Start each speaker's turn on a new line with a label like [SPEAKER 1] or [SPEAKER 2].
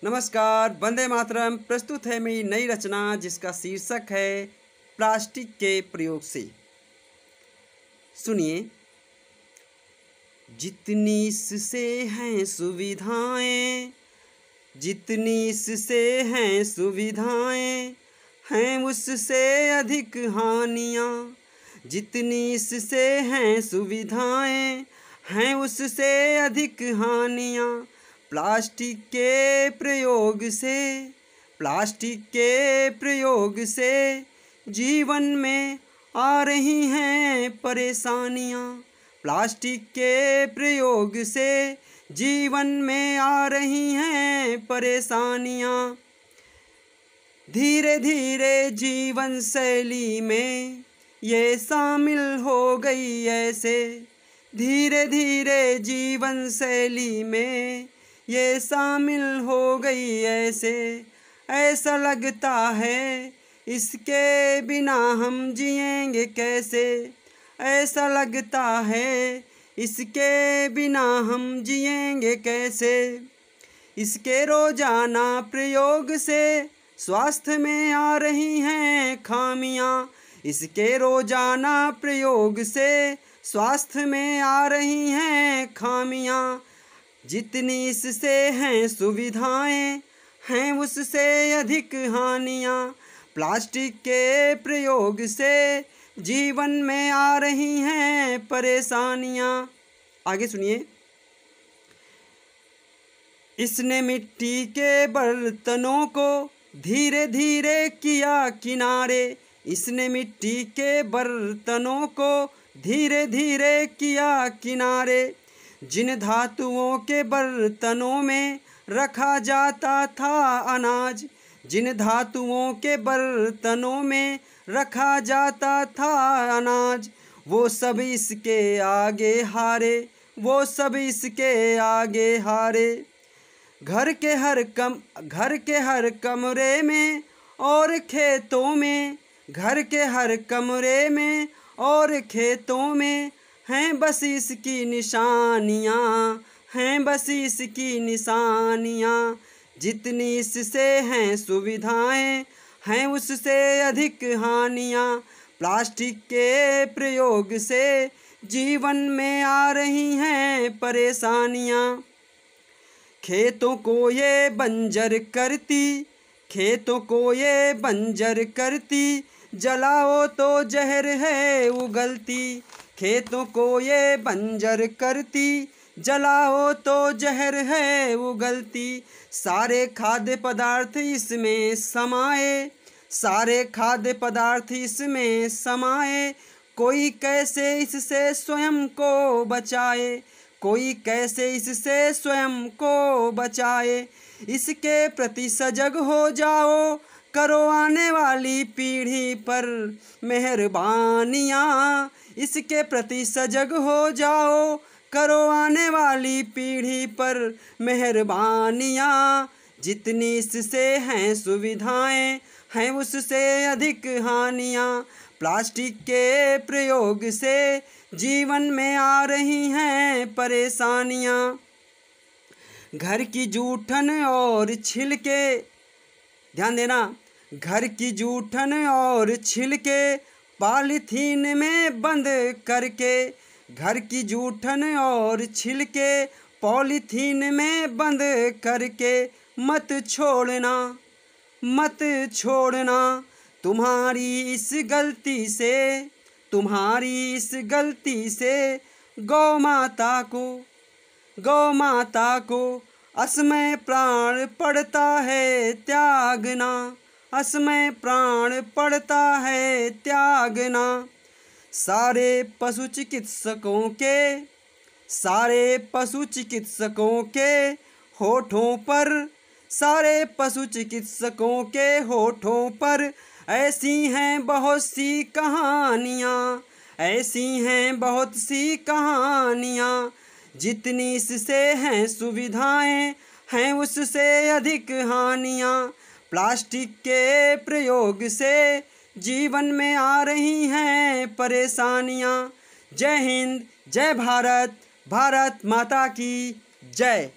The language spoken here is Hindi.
[SPEAKER 1] नमस्कार, वंदे मातरम। प्रस्तुत है मेरी नई रचना जिसका शीर्षक है प्लास्टिक के प्रयोग से। सुनिए। जितनी इससे हैं सुविधाएं, जितनी इससे हैं सुविधाएं, हैं उससे अधिक हानियाँ। जितनी इससे हैं सुविधाएं, हैं उससे अधिक हानियाँ। प्लास्टिक के प्रयोग से, प्लास्टिक के प्रयोग से जीवन में आ रही हैं परेशानियाँ। प्लास्टिक के प्रयोग से जीवन में आ रही हैं परेशानियाँ। धीरे धीरे जीवन शैली में ये शामिल हो गई ऐसे, धीरे धीरे जीवन शैली में ये शामिल हो गई ऐसे। ऐसा लगता है इसके बिना हम जिएंगे कैसे, ऐसा लगता है इसके बिना हम जिएंगे कैसे। इसके रोजाना प्रयोग से स्वास्थ्य में आ रही हैं खामियाँ। इसके रोजाना प्रयोग से स्वास्थ्य में आ रही हैं खामियाँ। जितनी इससे हैं सुविधाएं, हैं उससे अधिक हानियाँ। प्लास्टिक के प्रयोग से जीवन में आ रही हैं परेशानियाँ। आगे सुनिए। इसने मिट्टी के बर्तनों को धीरे धीरे किया किनारे, इसने मिट्टी के बर्तनों को धीरे धीरे किया किनारे। जिन धातुओं के बर्तनों में रखा जाता था अनाज, जिन धातुओं के बर्तनों में रखा जाता था अनाज, वो सब इसके आगे हारे, वो सब इसके आगे हारे। घर के हर कमरे में और खेतों में, घर के हर कमरे में और खेतों में हैं बस इसकी निशानियाँ, हैं बस इसकी निशानियाँ। जितनी इससे हैं सुविधाएं, हैं उससे अधिक हानियाँ। प्लास्टिक के प्रयोग से जीवन में आ रही हैं परेशानियाँ। खेतों को ये बंजर करती, खेतों को ये बंजर करती, जलाओ तो जहर है उगलती। खेतों को ये बंजर करती, जलाओ तो जहर है उगलती। सारे खाद्य पदार्थ इसमें समाये, सारे खाद्य पदार्थ इसमें समाये। कोई कैसे इससे स्वयं को बचाए, कोई कैसे इससे स्वयं को बचाए। इसके प्रति सजग हो जाओ, करो आने वाली पीढ़ी पर मेहरबानियाँ। इसके प्रति सजग हो जाओ, करो आने वाली पीढ़ी पर मेहरबानियाँ। जितनी इससे हैं सुविधाएं, हैं उससे अधिक हानियाँ। प्लास्टिक के प्रयोग से जीवन में आ रही हैं परेशानियाँ। घर की जूठन और छिलके, ध्यान देना, घर की जूठन और छिलके पॉलीथीन में बंद करके, घर की जूठन और छिलके पॉलीथीन में बंद करके मत छोड़ना, मत छोड़ना। तुम्हारी इस गलती से, तुम्हारी इस गलती से गौ माता को, गौ माता को असमय प्राण पड़ता है त्यागना, असमय प्राण पड़ता है त्यागना। सारे पशु चिकित्सकों के, सारे पशु चिकित्सकों के होठों पर, सारे पशु चिकित्सकों के होठों पर ऐसी हैं बहुत सी कहानियाँ, ऐसी हैं बहुत सी कहानियाँ। जितनी इससे हैं सुविधाएं, हैं उससे अधिक हानियाँ। प्लास्टिक के प्रयोग से जीवन में आ रही हैं परेशानियाँ। जय हिंद, जय भारत, भारत माता की जय।